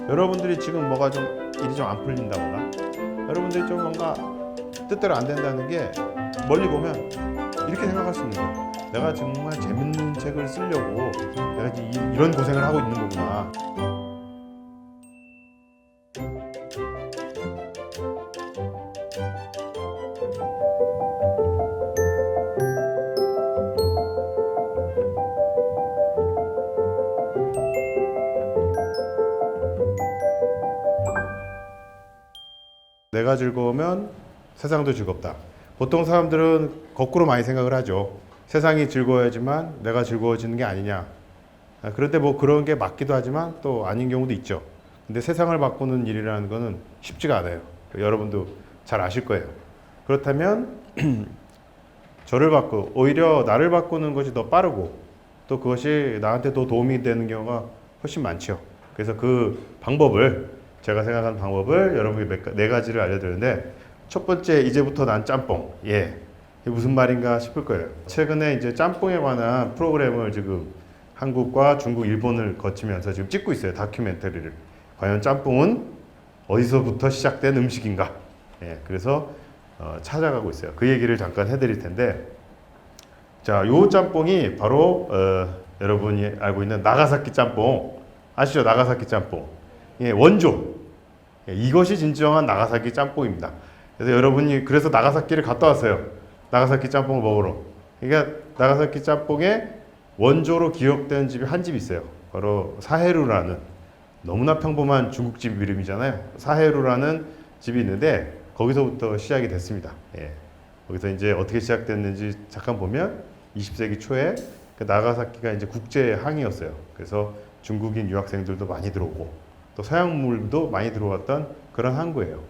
여러분들이 지금 뭐가 좀 일이 좀 안 풀린다거나 여러분들이 좀 뭔가 뜻대로 안 된다는 게 멀리 보면 이렇게 생각할 수 있는 거예요. 내가 정말 재밌는 책을 쓰려고 내가 이런 고생을 하고 있는 거구나. 내가 즐거우면 세상도 즐겁다. 보통 사람들은 거꾸로 많이 생각을 하죠. 세상이 즐거워야지만 내가 즐거워지는 게 아니냐. 그런데 뭐 그런 게 맞기도 하지만 또 아닌 경우도 있죠. 근데 세상을 바꾸는 일이라는 거는 쉽지가 않아요. 여러분도 잘 아실 거예요. 그렇다면 저를 바꾸고 오히려 나를 바꾸는 것이 더 빠르고 또 그것이 나한테 더 도움이 되는 경우가 훨씬 많죠. 그래서 그 방법을 제가 생각하는 방법을 여러분에게 네 가지를 알려드리는데 첫 번째 이제부터 난 짬뽕. 예. 이게 무슨 말인가 싶을 거예요. 최근에 이제 짬뽕에 관한 프로그램을 지금 한국과 중국, 일본을 거치면서 지금 찍고 있어요. 다큐멘터리를. 과연 짬뽕은 어디서부터 시작된 음식인가? 예. 그래서 찾아가고 있어요. 그 얘기를 잠깐 해드릴 텐데 자, 요 짬뽕이 바로 여러분이 알고 있는 나가사키 짬뽕 아시죠? 나가사키 짬뽕. 예, 원조. 예, 이것이 진정한 나가사키 짬뽕입니다. 그래서 여러분이 그래서 나가사키를 갔다 왔어요. 나가사키 짬뽕을 먹으러. 그러니까 나가사키 짬뽕의 원조로 기억되는 집이 한 집 있어요. 바로 사헤루라는 너무나 평범한 중국집 이름이잖아요. 사헤루라는 집이 있는데 거기서부터 시작이 됐습니다. 예. 거기서 이제 어떻게 시작됐는지 잠깐 보면 20세기 초에 그 나가사키가 이제 국제 항이었어요. 그래서 중국인 유학생들도 많이 들어오고 또 서양물도 많이 들어왔던 그런 항구예요.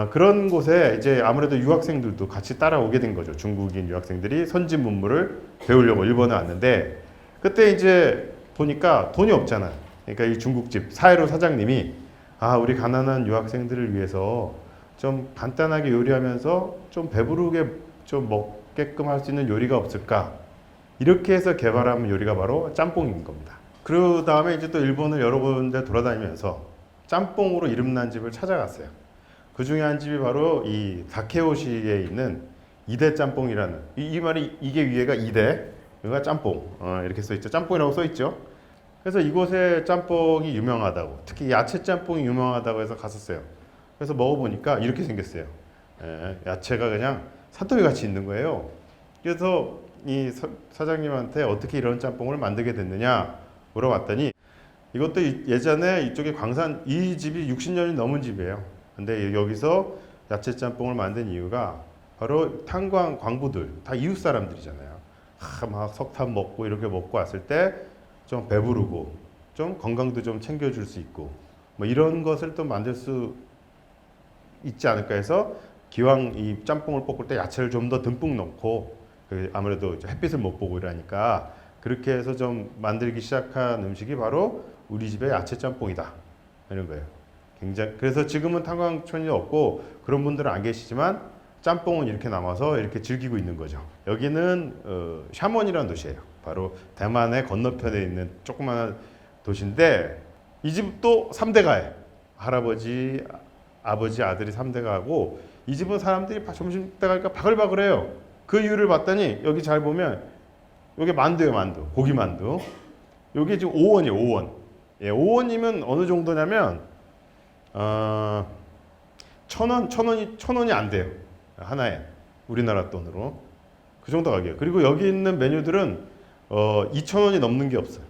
그런 곳에 이제 아무래도 유학생들도 같이 따라오게 된 거죠. 중국인 유학생들이 선진 문물을 배우려고 일본에 왔는데 그때 이제 보니까 돈이 없잖아요. 그러니까 이 중국집 사회로 사장님이 우리 가난한 유학생들을 위해서 좀 간단하게 요리하면서 좀 배부르게 좀 먹게끔 할 수 있는 요리가 없을까? 이렇게 해서 개발한 요리가 바로 짬뽕인 겁니다. 그 다음에 이제 또 일본을 여러 군데 돌아다니면서 짬뽕으로 이름난 집을 찾아갔어요. 그 중에 한 집이 바로 이 다케오시에 있는 이대 짬뽕이라는 이 말이 이게 위에가 이대, 여기가 짬뽕 이렇게 써 있죠. 짬뽕이라고 써 있죠. 그래서 이곳에 짬뽕이 유명하다고, 특히 야채 짬뽕이 유명하다고 해서 갔었어요. 그래서 먹어보니까 이렇게 생겼어요. 야채가 그냥 산더미 같이 있는 거예요. 그래서 이 사장님한테 어떻게 이런 짬뽕을 만들게 됐느냐 물어봤더니 이것도 예전에 이쪽에 광산 이 집이 60년이 넘은 집이에요. 근데 여기서 야채 짬뽕을 만든 이유가 바로 탄광 광부들 다 이웃 사람들이잖아요. 막 석탄 먹고 이렇게 먹고 왔을 때 좀 배부르고 좀 건강도 좀 챙겨줄 수 있고 뭐 이런 것을 또 만들 수 있지 않을까 해서 기왕 이 짬뽕을 볶을 때 야채를 좀 더 듬뿍 넣고 아무래도 햇빛을 못 보고 이러니까 그렇게 해서 좀 만들기 시작한 음식이 바로 우리 집의 야채 짬뽕이다 이런 거예요. 굉장히 그래서 지금은 탄광촌이 없고 그런 분들은 안 계시지만 짬뽕은 이렇게 남아서 이렇게 즐기고 있는 거죠. 여기는 샤먼이라는 도시예요. 바로 대만의 건너편에 있는 조그마한 도시인데 이 집도 3대가예요. 할아버지, 아버지, 아들이 3대가고 이 집은 사람들이 점심 때 가니까 바글바글해요. 그 이유를 봤더니 여기 잘 보면 여기 만두예요, 만두. 고기 만두. 여기 지금 5원이에요, 5원. 예, 5원이면 어느 정도냐면 1,000원이 안 돼요. 하나에. 우리나라 돈으로. 그 정도 가격이에요. 그리고 여기 있는 메뉴들은 2,000원이 넘는 게 없어요.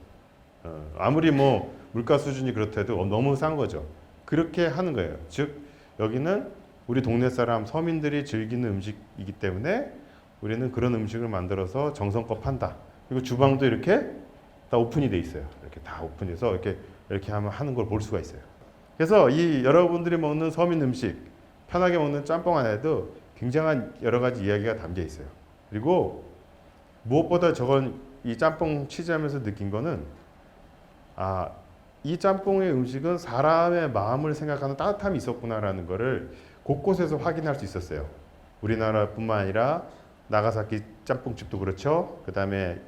아무리 뭐 물가 수준이 그렇다도 너무 싼 거죠. 그렇게 하는 거예요. 즉 여기는 우리 동네 사람 서민들이 즐기는 음식이기 때문에 우리는 그런 음식을 만들어서 정성껏 판다. 그리고 주방도 이렇게 다 오픈이 돼 있어요. 이렇게 다 오픈해서 이렇게 하는 걸 볼 수가 있어요. 그래서 이 여러분들이 먹는 서민 음식, 편하게 먹는 짬뽕 안에도 굉장한 여러 가지 이야기가 담겨 있어요. 그리고 무엇보다 이 짬뽕 취재하면서 느낀 거는 이 짬뽕의 음식은 사람의 마음을 생각하는 따뜻함이 있었구나라는 거를 곳곳에서 확인할 수 있었어요. 우리나라뿐만 아니라 나가사키 짬뽕집도 그렇죠. 그 다음에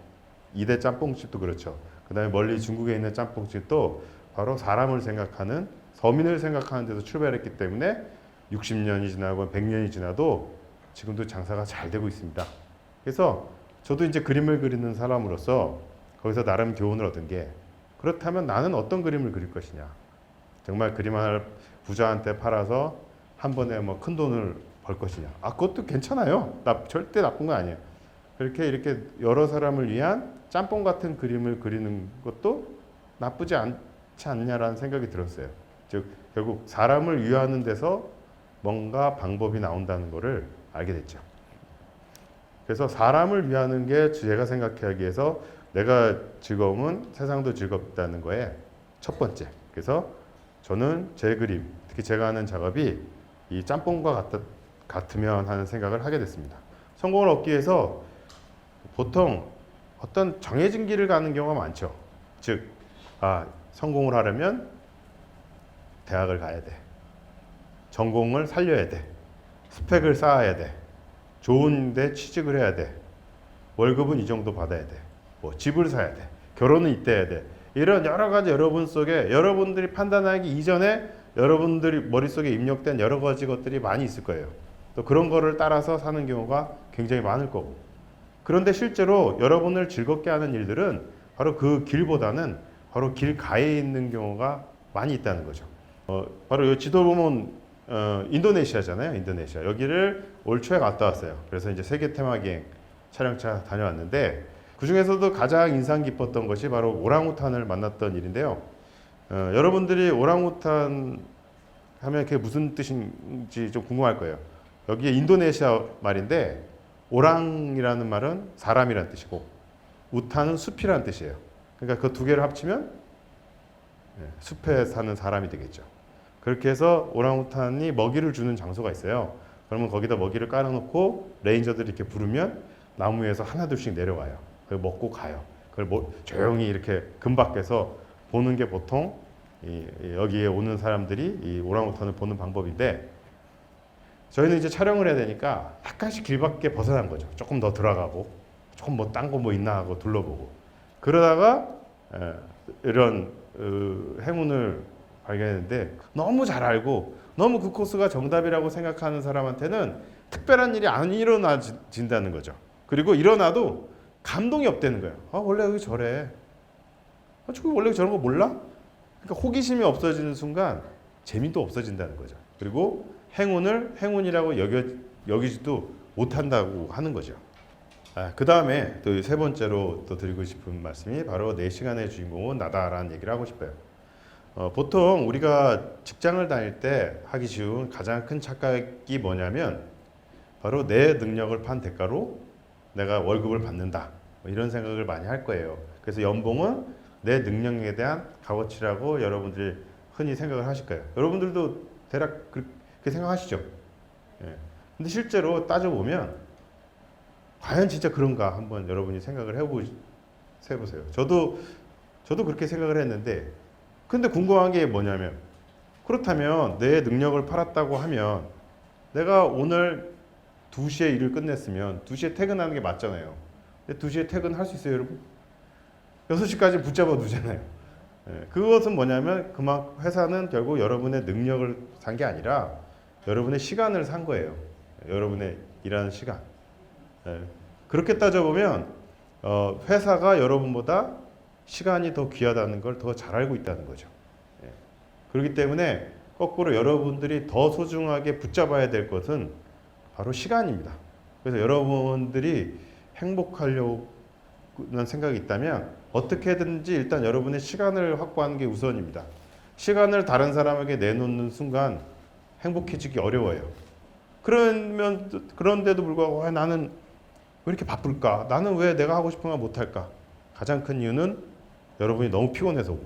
이대 짬뽕집도 그렇죠. 그 다음에 멀리 중국에 있는 짬뽕집도 바로 사람을 생각하는 서민을 생각하는 데서 출발했기 때문에 60년이 지나고 100년이 지나도 지금도 장사가 잘 되고 있습니다. 그래서 저도 이제 그림을 그리는 사람으로서 거기서 나름 교훈을 얻은 게 그렇다면 나는 어떤 그림을 그릴 것이냐. 정말 그림 하나를 부자한테 팔아서 한 번에 뭐 큰 돈을 벌 것이냐. 그것도 괜찮아요. 절대 나쁜 거 아니에요. 이렇게 여러 사람을 위한 짬뽕 같은 그림을 그리는 것도 나쁘지 않지 않냐라는 생각이 들었어요. 즉 결국 사람을 위하는 데서 뭔가 방법이 나온다는 것을 알게 됐죠. 그래서 사람을 위하는 게 제가 생각하기에서 내가 즐거움은 세상도 즐겁다는 거에 첫 번째. 그래서 저는 제 그림, 특히 제가 하는 작업이 이 짬뽕과 같으면 하는 생각을 하게 됐습니다. 성공을 얻기 위해서 보통 어떤 정해진 길을 가는 경우가 많죠. 즉, 성공을 하려면 대학을 가야 돼. 전공을 살려야 돼. 스펙을 쌓아야 돼. 좋은 데 취직을 해야 돼. 월급은 이 정도 받아야 돼. 뭐 집을 사야 돼. 결혼은 이때 해야 돼. 이런 여러 가지 여러분 속에 여러분들이 판단하기 이전에 여러분들이 머릿속에 입력된 여러 가지 것들이 많이 있을 거예요. 또 그런 거를 따라서 사는 경우가 굉장히 많을 거고. 그런데 실제로 여러분을 즐겁게 하는 일들은 바로 그 길보다는 바로 길 가에 있는 경우가 많이 있다는 거죠. 바로 이 지도 보면 인도네시아잖아요. 인도네시아. 여기를 올 초에 갔다 왔어요. 그래서 이제 세계 테마기행 촬영차 다녀왔는데 그 중에서도 가장 인상 깊었던 것이 바로 오랑우탄을 만났던 일인데요. 여러분들이 오랑우탄 하면 그게 무슨 뜻인지 좀 궁금할 거예요. 여기에 인도네시아 말인데 오랑이라는 말은 사람이라는 뜻이고 우탄은 숲이라는 뜻이에요. 그러니까 그 두 개를 합치면 숲에 사는 사람이 되겠죠. 그렇게 해서 오랑우탄이 먹이를 주는 장소가 있어요. 그러면 거기다 먹이를 깔아놓고 레인저들이 이렇게 부르면 나무 위에서 하나둘씩 내려와요. 그걸 먹고 가요. 그걸 조용히 이렇게 금 밖에서 보는 게 보통 여기에 오는 사람들이 이 오랑우탄을 보는 방법인데 저희는 이제 촬영을 해야 되니까 약간씩 길 밖에 벗어난 거죠. 조금 더 들어가고 조금 뭐 딴 거 뭐 있나 하고 둘러보고 그러다가 이런 행운을 발견했는데 너무 잘 알고 너무 그 코스가 정답이라고 생각하는 사람한테는 특별한 일이 안 일어나진다는 거죠. 그리고 일어나도 감동이 없다는 거예요. 원래 여기 저래. 저기 원래 저런 거 몰라? 그러니까 호기심이 없어지는 순간 재미도 없어진다는 거죠. 그리고 행운을 행운이라고 여기지도 못한다고 하는 거죠. 그 다음에 또 세 번째로 또 드리고 싶은 말씀이 바로 내 시간의 주인공은 나다라는 얘기를 하고 싶어요. 보통 우리가 직장을 다닐 때 하기 쉬운 가장 큰 착각이 뭐냐면 바로 내 능력을 판 대가로 내가 월급을 받는다. 이런 생각을 많이 할 거예요. 그래서 연봉은 내 능력에 대한 값어치라고 여러분들이 흔히 생각을 하실 거예요. 여러분들도 대략 그렇게 생각하시죠? 근데 실제로 따져보면 과연 진짜 그런가 한번 여러분이 생각을 해보세요. 저도 그렇게 생각을 했는데 근데 궁금한 게 뭐냐면 그렇다면 내 능력을 팔았다고 하면 내가 오늘 2시에 일을 끝냈으면 2시에 퇴근하는 게 맞잖아요. 근데 2시에 퇴근할 수 있어요, 여러분? 6시까지 붙잡아 두잖아요. 그것은 뭐냐면 그만큼 회사는 결국 여러분의 능력을 산 게 아니라 여러분의 시간을 산 거예요. 여러분의 일하는 시간. 그렇게 따져보면 회사가 여러분보다 시간이 더 귀하다는 걸 더 잘 알고 있다는 거죠. 그렇기 때문에 거꾸로 여러분들이 더 소중하게 붙잡아야 될 것은 바로 시간입니다. 그래서 여러분들이 행복하려는 생각이 있다면 어떻게든지 일단 여러분의 시간을 확보하는 게 우선입니다. 시간을 다른 사람에게 내놓는 순간 행복해지기 어려워요. 그런데도 불구하고 나는 왜 이렇게 바쁠까? 나는 왜 내가 하고 싶은 걸 못할까? 가장 큰 이유는 여러분이 너무 피곤해서고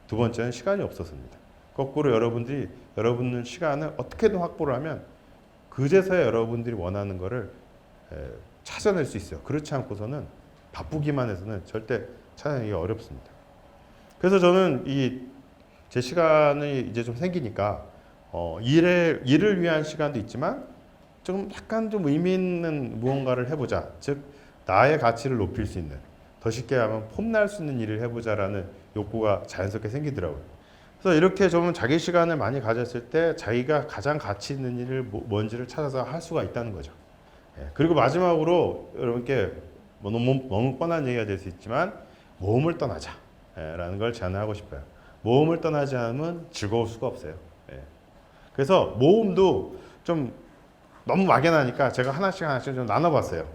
두 번째는 시간이 없어서입니다. 거꾸로 여러분은 시간을 어떻게든 확보를 하면 그제서야 여러분들이 원하는 거를 찾아낼 수 있어요. 그렇지 않고서는 바쁘기만 해서는 절대 찾아내기 어렵습니다. 그래서 저는 제 시간이 이제 좀 생기니까 일을 위한 시간도 있지만 좀 약간 좀 의미 있는 무언가를 해보자. 즉 나의 가치를 높일 수 있는 더 쉽게 하면 폼날 수 있는 일을 해보자라는 욕구가 자연스럽게 생기더라고요. 그래서 이렇게 좀 자기 시간을 많이 가졌을 때 자기가 가장 가치 있는 일을 뭔지를 찾아서 할 수가 있다는 거죠. 예. 그리고 마지막으로 여러분께 뭐 너무 뻔한 얘기가 될 수 있지만 모험을 떠나자 라는 걸 제안하고 싶어요. 모험을 떠나지 않으면 즐거울 수가 없어요. 예. 그래서 모험도 좀 너무 막연하니까 제가 하나씩 좀 나눠봤어요.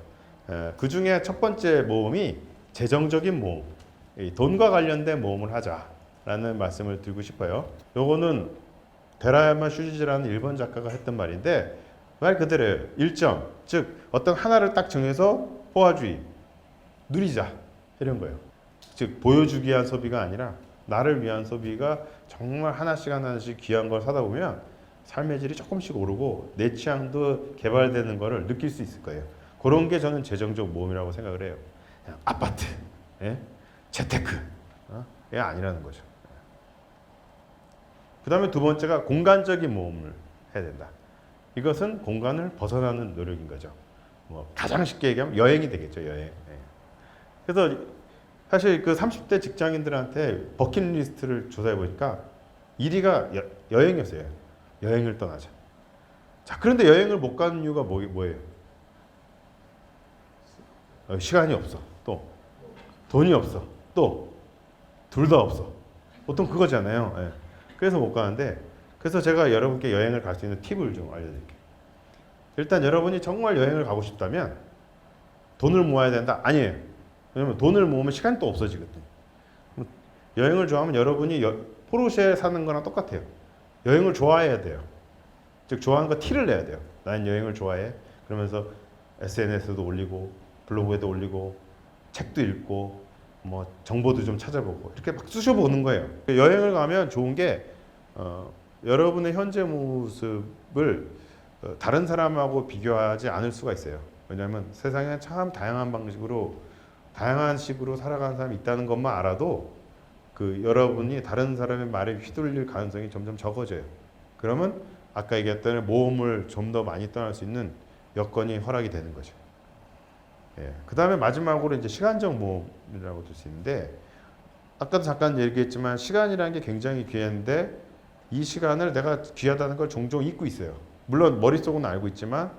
예. 그 중에 첫 번째 모험이 재정적인 모험, 돈과 관련된 모험을 하자라는 말씀을 드리고 싶어요. 요거는 데라야마 슈지즈라는 일본 작가가 했던 말인데 말 그대로예요. 일정, 즉 어떤 하나를 딱 정해서 호화주의, 누리자 이런 거예요. 즉 보여주기 위한 소비가 아니라 나를 위한 소비가 정말 하나씩 하나씩 귀한 걸 사다 보면 삶의 질이 조금씩 오르고 내 취향도 개발되는 거를 느낄 수 있을 거예요. 그런 게 저는 재정적 모험이라고 생각을 해요. 그냥 아파트, 예? 재테크, 예, 아니라는 거죠. 그 다음에 두 번째가 공간적인 모험을 해야 된다. 이것은 공간을 벗어나는 노력인 거죠. 뭐 가장 쉽게 얘기하면 여행이 되겠죠, 여행. 예. 그래서 사실 그 30대 직장인들한테 버킷리스트를 조사해 보니까 1위가 여행이었어요. 여행을 떠나자. 자, 그런데 여행을 못 가는 이유가 뭐예요? 시간이 없어. 또 돈이 없어. 또 둘 다 없어. 보통 그거잖아요. 예. 그래서 못 가는데, 그래서 제가 여러분께 여행을 갈 수 있는 팁을 좀 알려드릴게요. 일단 여러분이 정말 여행을 가고 싶다면 돈을 모아야 된다? 아니에요. 왜냐면 돈을 모으면 시간이 또 없어지거든요. 여행을 좋아하면 여러분이 포르쉐 사는 거랑 똑같아요. 여행을 좋아해야 돼요. 즉 좋아하는 거 티를 내야 돼요. 나는 여행을 좋아해. 그러면서 SNS에도 올리고 블로그에도 올리고 책도 읽고 뭐 정보도 좀 찾아보고 이렇게 막 쑤셔보는 거예요. 여행을 가면 좋은 게 여러분의 현재 모습을 다른 사람하고 비교하지 않을 수가 있어요. 왜냐하면 세상에 참 다양한 방식으로 다양한 식으로 살아가는 사람이 있다는 것만 알아도 그 여러분이 다른 사람의 말에 휘둘릴 가능성이 점점 적어져요. 그러면 아까 얘기했던 모험을 좀 더 많이 떠날 수 있는 여건이 허락이 되는 거죠. 예. 그 다음에 마지막으로 이제 시간적 모험이라고 볼 수 있는데 아까도 잠깐 얘기했지만 시간이라는 게 굉장히 귀한데 이 시간을 내가 귀하다는 걸 종종 잊고 있어요. 물론 머릿속은 알고 있지만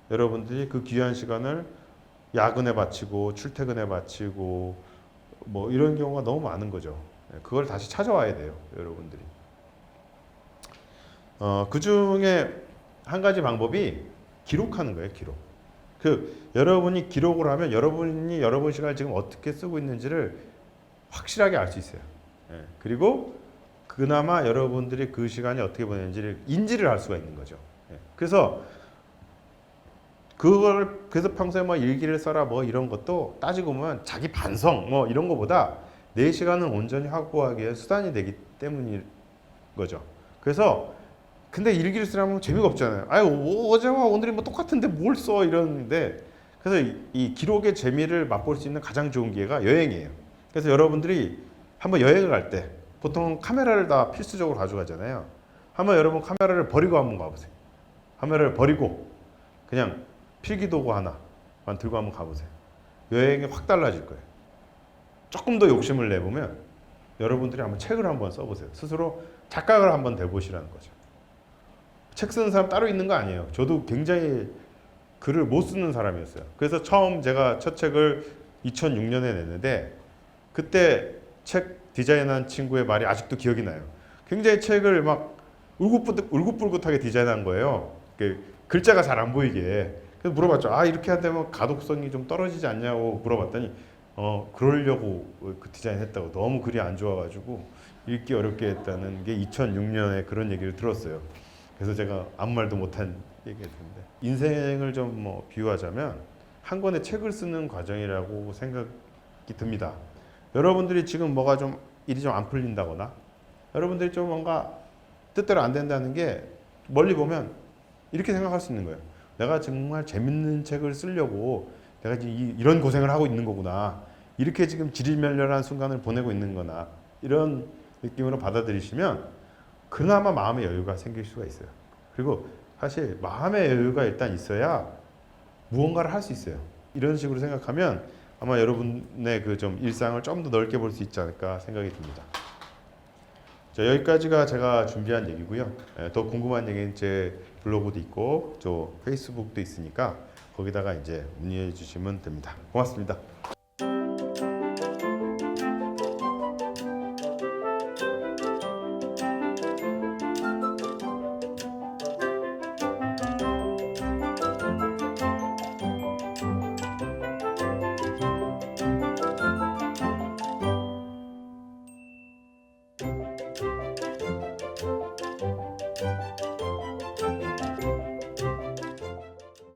여러분들이 그 귀한 시간을 야근에 바치고 출퇴근에 바치고 뭐 이런 경우가 너무 많은 거죠. 그걸 다시 찾아와야 돼요, 여러분들이. 그 중에 한 가지 방법이 기록하는 거예요, 기록. 여러분이 기록을 하면 여러분이 여러분 시간을 지금 어떻게 쓰고 있는지를 확실하게 알 수 있어요. 예. 그리고 그나마 여러분들이 그 시간이 어떻게 보내는지를 인지를 할 수가 있는 거죠. 예. 그래서 그래서 평소에 뭐 일기를 써라 뭐 이런 것도 따지고 보면 자기 반성 뭐 이런 거보다 내 시간을 온전히 확보하기 위해 수단이 되기 때문인 거죠. 그래서 근데 일기를 쓰려면 재미가 없잖아요. 아유 어제와 오늘이 뭐 똑같은데 뭘 써 이러는데 그래서 이 기록의 재미를 맛볼 수 있는 가장 좋은 기회가 여행이에요. 그래서 여러분들이 한번 여행을 갈 때 보통 카메라를 다 필수적으로 가져가잖아요. 한번 여러분 카메라를 버리고 한번 가보세요. 카메라를 버리고 그냥 필기도구 하나만 들고 한번 가보세요. 여행이 확 달라질 거예요. 조금 더 욕심을 내보면 여러분들이 한번 책을 한번 써보세요. 스스로 작가를 한번 돼보시라는 거죠. 책 쓰는 사람 따로 있는 거 아니에요. 저도 굉장히 글을 못 쓰는 사람이었어요. 그래서 처음 제가 첫 책을 2006년에 냈는데 그때 책 디자인한 친구의 말이 아직도 기억이 나요. 굉장히 책을 막 울긋불긋하게 디자인한 거예요. 글자가 잘 안 보이게. 그래서 물어봤죠. 아 이렇게 하면 가독성이 좀 떨어지지 않냐고 물어봤더니 그러려고 그 디자인했다고. 너무 글이 안 좋아가지고 읽기 어렵게 했다는 게 2006년에 그런 얘기를 들었어요. 그래서 제가 아무 말도 못한 얘기했는데 인생을 좀 뭐 비유하자면 한 권의 책을 쓰는 과정이라고 생각이 듭니다. 여러분들이 지금 뭐가 좀 일이 좀 안 풀린다거나 여러분들이 좀 뭔가 뜻대로 안 된다는 게 멀리 보면 이렇게 생각할 수 있는 거예요. 내가 정말 재밌는 책을 쓰려고 내가 지금 이런 고생을 하고 있는 거구나. 이렇게 지금 지리멸렬한 순간을 보내고 있는 거나 이런 느낌으로 받아들이시면 그나마 마음의 여유가 생길 수가 있어요. 그리고 사실 마음의 여유가 일단 있어야 무언가를 할 수 있어요. 이런 식으로 생각하면 아마 여러분의 그 좀 일상을 좀 더 넓게 볼 수 있지 않을까 생각이 듭니다. 자, 여기까지가 제가 준비한 얘기고요. 더 궁금한 얘기는 제 블로그도 있고 저 페이스북도 있으니까 거기다가 이제 문의해 주시면 됩니다. 고맙습니다.